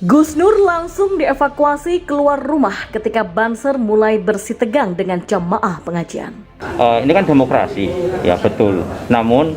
Gus Nur langsung dievakuasi keluar rumah ketika Banser mulai bersitegang dengan jamaah pengajian. Ini kan demokrasi, ya betul. Namun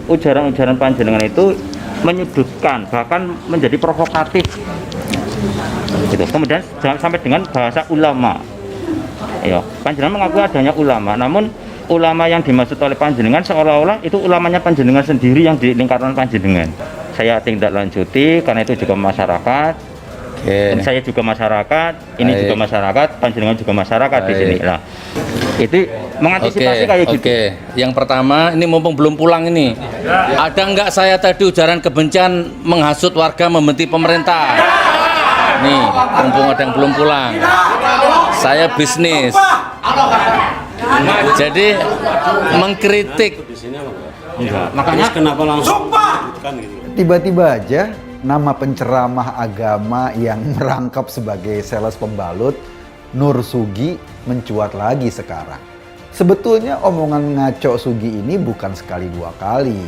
ujaran-ujaran panjenengan itu menyudutkan, bahkan menjadi provokatif. Gitu. Kemudian sampai dengan bahasa ulama. Ya, panjenengan mengakui adanya ulama, namun ulama yang dimaksud oleh panjenengan seolah-olah itu ulamanya panjenengan sendiri yang di lingkaran panjenengan. Saya tindak lanjuti karena itu juga masyarakat. Dan saya juga masyarakat, ini juga masyarakat, panjenengan juga masyarakat di sini. Nah, itu mengantisipasi kayak gitu. Yang pertama, ini mumpung belum pulang ini, ada nggak saya tadi ujaran kebencian menghasut warga membenci pemerintah? Nih, mumpung ada yang belum pulang, saya bisnis, jadi mengkritik. Makanya kenapa langsung gitu? Tiba-tiba aja nama penceramah agama yang merangkap sebagai sales pembalut, Nur Sugi, mencuat lagi sekarang. Sebetulnya omongan ngaco Sugi ini bukan sekali dua kali.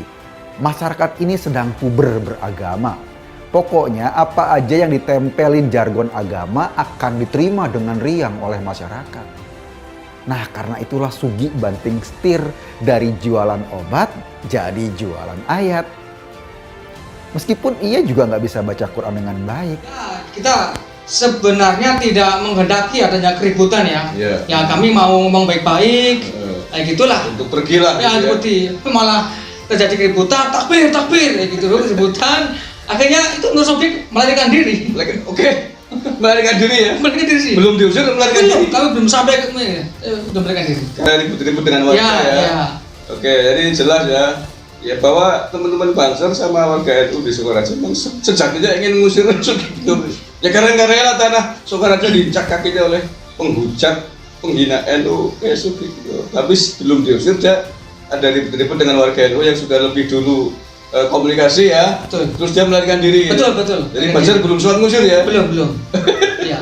Masyarakat ini sedang puber beragama. Pokoknya apa aja yang ditempelin jargon agama akan diterima dengan riang oleh masyarakat. Nah, karena itulah Sugi banting setir dari jualan obat jadi jualan ayat. Meskipun ia juga nggak bisa baca Quran dengan baik. Kita sebenarnya tidak menghendaki adanya keributan ya. Ya kami mau ngomong baik-baik, kayak gitulah. Untuk pergilah. Ya seperti malah terjadi keributan, takbir, kayak gitu keributan. Akhirnya itu Nur Sofiq melarikan diri. Melarikan diri ya? Melarikan diri sih. Belum diusir, melarikan diri? Kami belum sampai ke udah melarikan diri. Karena ribut-ribut dengan warga ya. Oke, jadi jelas ya bahwa teman-teman Banser sama warga NU di Sukoharjo memang sejatinya ingin mengusir gitu. Ya karena nggak rela tanah Sukoharjo diinjak kakinya oleh penghujat penghina NU kayak Sugi gitu. Tapi belum diusir dia ada ribut-ribut dengan warga NU yang sudah lebih dulu komunikasi ya. Betul. Terus dia melarikan diri. Betul. Jadi Banser belum sempat ngusir ya? Belum. Ya.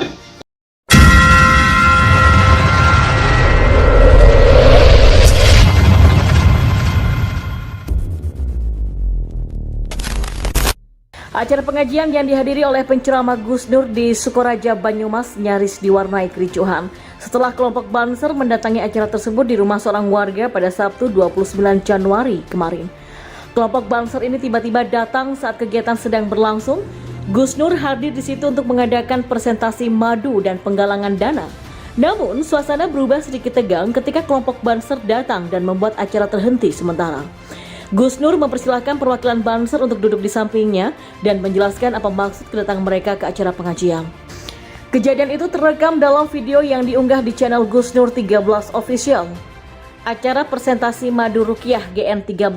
Acara pengajian yang dihadiri oleh penceramah Gus Nur di Sukoharjo, Banyumas nyaris diwarnai kericuhan setelah kelompok Banser mendatangi acara tersebut di rumah seorang warga pada Sabtu 29 Januari kemarin. Kelompok Banser ini tiba-tiba datang saat kegiatan sedang berlangsung. Gus Nur hadir di situ untuk mengadakan presentasi madu dan penggalangan dana. Namun, suasana berubah sedikit tegang ketika kelompok Banser datang dan membuat acara terhenti sementara. Gus Nur mempersilahkan perwakilan Banser untuk duduk di sampingnya dan menjelaskan apa maksud kedatangan mereka ke acara pengajian. Kejadian itu terekam dalam video yang diunggah di channel Gus Nur 13 Official. Acara presentasi Madu Ruqyah GN13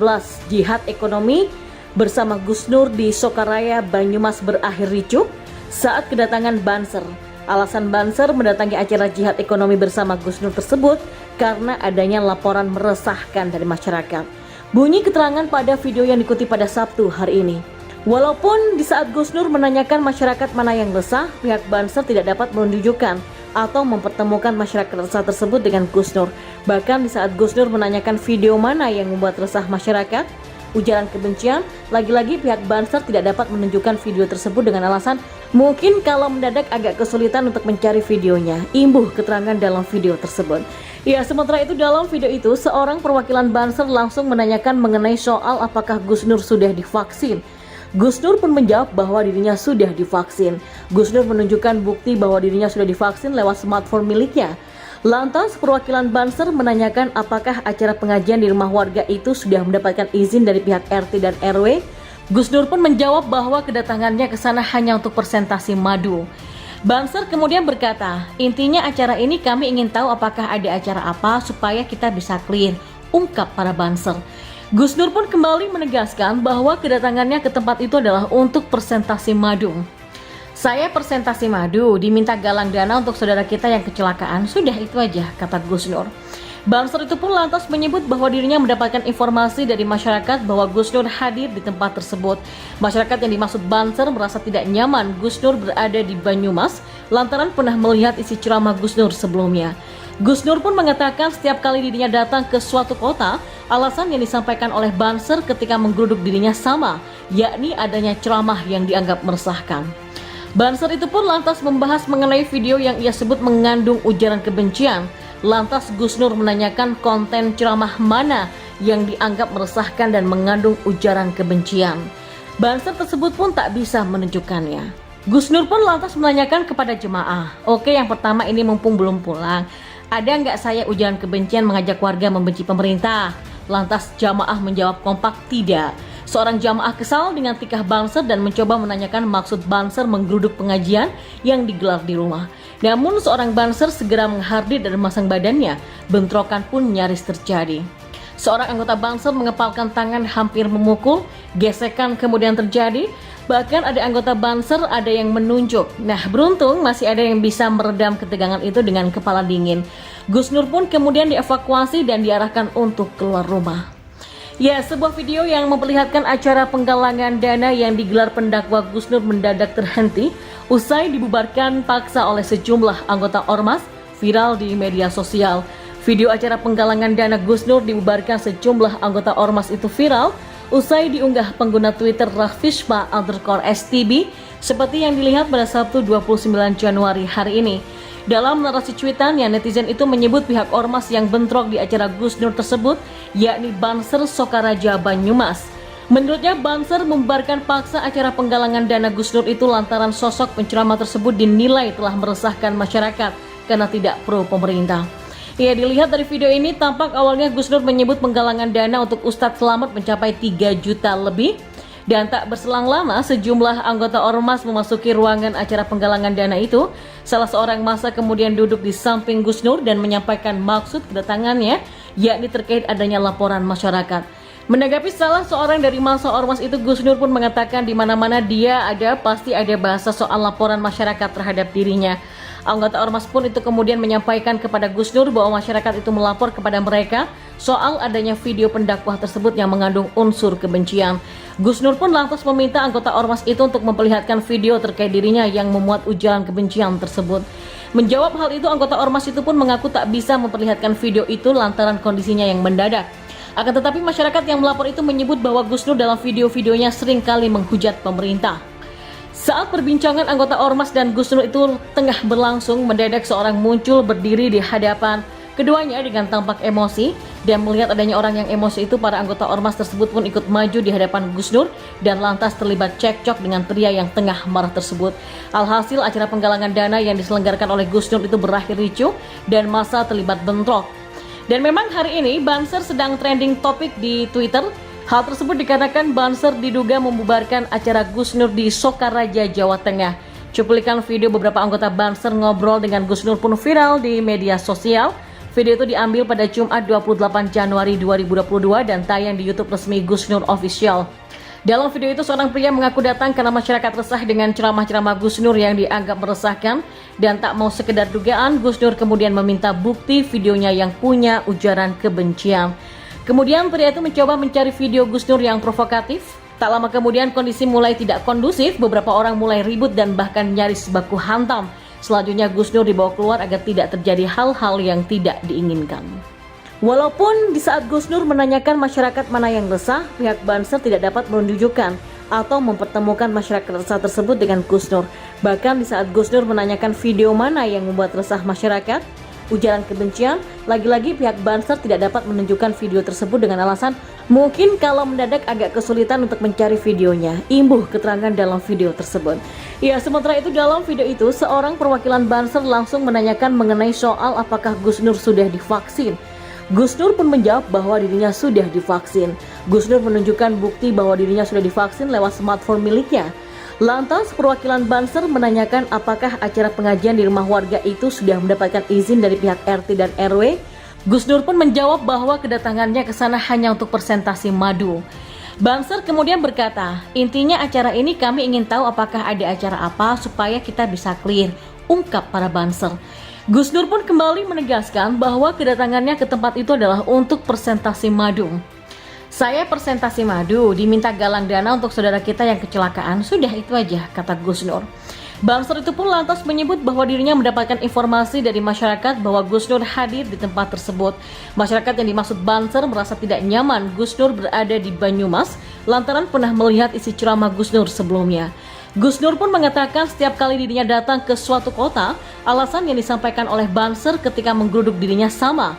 Jihad Ekonomi bersama Gus Nur di Sokaraya, Banyumas berakhir ricuh saat kedatangan Banser. Alasan Banser mendatangi acara Jihad Ekonomi bersama Gus Nur tersebut karena adanya laporan meresahkan dari masyarakat. Bunyi keterangan pada video yang diikuti pada Sabtu hari ini. Walaupun di saat Gus Nur menanyakan masyarakat mana yang resah, pihak Banser tidak dapat menunjukkan atau mempertemukan masyarakat resah tersebut dengan Gus Nur. Bahkan di saat Gus Nur menanyakan video mana yang membuat resah masyarakat, ujaran kebencian, lagi-lagi pihak Banser tidak dapat menunjukkan video tersebut dengan alasan mungkin kalau mendadak agak kesulitan untuk mencari videonya. Imbuh keterangan dalam video tersebut. Ya, sementara itu dalam video itu seorang perwakilan Banser langsung menanyakan mengenai soal apakah Gus Nur sudah divaksin. Gus Nur pun menjawab bahwa dirinya sudah divaksin. Gus Nur menunjukkan bukti bahwa dirinya sudah divaksin lewat smartphone miliknya. Lantas perwakilan Banser menanyakan apakah acara pengajian di rumah warga itu sudah mendapatkan izin dari pihak RT dan RW. Gus Nur pun menjawab bahwa kedatangannya ke sana hanya untuk presentasi madu. Banser kemudian berkata, intinya acara ini kami ingin tahu apakah ada acara apa supaya kita bisa clear, ungkap para Banser. Gus Nur pun kembali menegaskan bahwa kedatangannya ke tempat itu adalah untuk presentasi madu. Saya presentasi madu, diminta galang dana untuk saudara kita yang kecelakaan, sudah itu aja, kata Gus Nur. Banser itu pun lantas menyebut bahwa dirinya mendapatkan informasi dari masyarakat bahwa Gus Nur hadir di tempat tersebut. Masyarakat yang dimaksud Banser merasa tidak nyaman Gus Nur berada di Banyumas lantaran pernah melihat isi ceramah Gus Nur sebelumnya. Gus Nur pun mengatakan setiap kali dirinya datang ke suatu kota, alasan yang disampaikan oleh Banser ketika menggeruduk dirinya sama, yakni adanya ceramah yang dianggap meresahkan. Banser itu pun lantas membahas mengenai video yang ia sebut mengandung ujaran kebencian. Lantas Gus Nur menanyakan konten ceramah mana yang dianggap meresahkan dan mengandung ujaran kebencian. Banser tersebut pun tak bisa menunjukkannya. Gus Nur pun lantas menanyakan kepada jemaah, "Oke, yang pertama ini mumpung belum pulang, ada nggak saya ujaran kebencian mengajak warga membenci pemerintah?" Lantas jamaah menjawab kompak, "Tidak." Seorang jamaah kesal dengan tikah Banser dan mencoba menanyakan maksud Banser menggeruduk pengajian yang digelar di rumah. Namun seorang Banser segera menghardik dan memasang badannya. Bentrokan pun nyaris terjadi. Seorang anggota Banser mengepalkan tangan hampir memukul, gesekan kemudian terjadi. Bahkan ada anggota Banser ada yang menunjuk. Nah, beruntung masih ada yang bisa meredam ketegangan itu dengan kepala dingin. Gus Nur pun kemudian dievakuasi dan diarahkan untuk keluar rumah. Ya, sebuah video yang memperlihatkan acara penggalangan dana yang digelar pendakwa Gus Nur mendadak terhenti usai dibubarkan paksa oleh sejumlah anggota Ormas viral di media sosial. Video acara penggalangan dana Gus Nur dibubarkan sejumlah anggota Ormas itu viral usai diunggah pengguna Twitter Rafishma_STB seperti yang dilihat pada Sabtu 29 Januari hari ini. Dalam narasi cuitannya, netizen itu menyebut pihak Ormas yang bentrok di acara Gus Nur tersebut, yakni Banser Sokaraja Banyumas. Menurutnya, Banser membubarkan paksa acara penggalangan dana Gus Nur itu lantaran sosok penceramah tersebut dinilai telah meresahkan masyarakat karena tidak pro pemerintah. Ya, dilihat dari video ini tampak awalnya Gus Nur menyebut penggalangan dana untuk Ustadz Selamat mencapai 3 juta lebih. Dan tak berselang lama sejumlah anggota Ormas memasuki ruangan acara penggalangan dana itu. Salah seorang massa kemudian duduk di samping Gus Nur dan menyampaikan maksud kedatangannya, yakni terkait adanya laporan masyarakat. Menanggapi salah seorang dari massa Ormas itu, Gus Nur pun mengatakan di mana-mana dia ada pasti ada bahasa soal laporan masyarakat terhadap dirinya. Anggota Ormas pun itu kemudian menyampaikan kepada Gus Nur bahwa masyarakat itu melapor kepada mereka soal adanya video pendakwah tersebut yang mengandung unsur kebencian. Gus Nur pun lantas meminta anggota Ormas itu untuk memperlihatkan video terkait dirinya yang memuat ujaran kebencian tersebut. Menjawab hal itu, anggota Ormas itu pun mengaku tak bisa memperlihatkan video itu lantaran kondisinya yang mendadak. Akan tetapi masyarakat yang melapor itu menyebut bahwa Gus Nur dalam video-videonya seringkali menghujat pemerintah. Saat perbincangan anggota Ormas dan Gus Nur itu tengah berlangsung, mendadak seorang muncul berdiri di hadapan keduanya dengan tampak emosi, dan melihat adanya orang yang emosi itu, para anggota Ormas tersebut pun ikut maju di hadapan Gus Nur dan lantas terlibat cekcok dengan pria yang tengah marah tersebut. Alhasil acara penggalangan dana yang diselenggarakan oleh Gus Nur itu berakhir ricuh dan massa terlibat bentrok. Dan memang hari ini Banser sedang trending topik di Twitter. Hal tersebut dikarenakan Banser diduga membubarkan acara Gus Nur di Sokaraja, Jawa Tengah. Cuplikan video beberapa anggota Banser ngobrol dengan Gus Nur pun viral di media sosial. Video itu diambil pada Jumat 28 Januari 2022 dan tayang di YouTube resmi Gus Nur Official. Dalam video itu seorang pria mengaku datang karena masyarakat resah dengan ceramah-ceramah Gus Nur yang dianggap meresahkan, dan tak mau sekedar dugaan, Gus Nur kemudian meminta bukti videonya yang punya ujaran kebencian. Kemudian pria itu mencoba mencari video Gus Nur yang provokatif. Tak lama kemudian kondisi mulai tidak kondusif, beberapa orang mulai ribut dan bahkan nyaris baku hantam. Selanjutnya Gus Nur dibawa keluar agar tidak terjadi hal-hal yang tidak diinginkan. Walaupun di saat Gus Nur menanyakan masyarakat mana yang resah, pihak Banser tidak dapat menunjukkan atau mempertemukan masyarakat resah tersebut dengan Gus Nur. Bahkan di saat Gus Nur menanyakan video mana yang membuat resah masyarakat, ujaran kebencian, lagi-lagi pihak Banser tidak dapat menunjukkan video tersebut dengan alasan mungkin kalau mendadak agak kesulitan untuk mencari videonya, imbuh keterangan dalam video tersebut. Ya, sementara itu dalam video itu seorang perwakilan Banser langsung menanyakan mengenai soal apakah Gus Nur sudah divaksin. Gus Nur pun menjawab bahwa dirinya sudah divaksin. Gus Nur menunjukkan bukti bahwa dirinya sudah divaksin lewat smartphone miliknya. Lantas perwakilan Banser menanyakan apakah acara pengajian di rumah warga itu sudah mendapatkan izin dari pihak RT dan RW. Gus Nur pun menjawab bahwa kedatangannya ke sana hanya untuk presentasi madu. Banser kemudian berkata, intinya acara ini kami ingin tahu apakah ada acara apa supaya kita bisa clear, ungkap para Banser. Gus Nur pun kembali menegaskan bahwa kedatangannya ke tempat itu adalah untuk presentasi madu. Saya presentasi madu, diminta galang dana untuk saudara kita yang kecelakaan, sudah itu aja, kata Gus Nur. Banser itu pun lantas menyebut bahwa dirinya mendapatkan informasi dari masyarakat bahwa Gus Nur hadir di tempat tersebut. Masyarakat yang dimaksud Banser merasa tidak nyaman Gus Nur berada di Banyumas lantaran pernah melihat isi ceramah Gus Nur sebelumnya. Gus Nur pun mengatakan setiap kali dirinya datang ke suatu kota, alasan yang disampaikan oleh Banser ketika menggeruduk dirinya sama,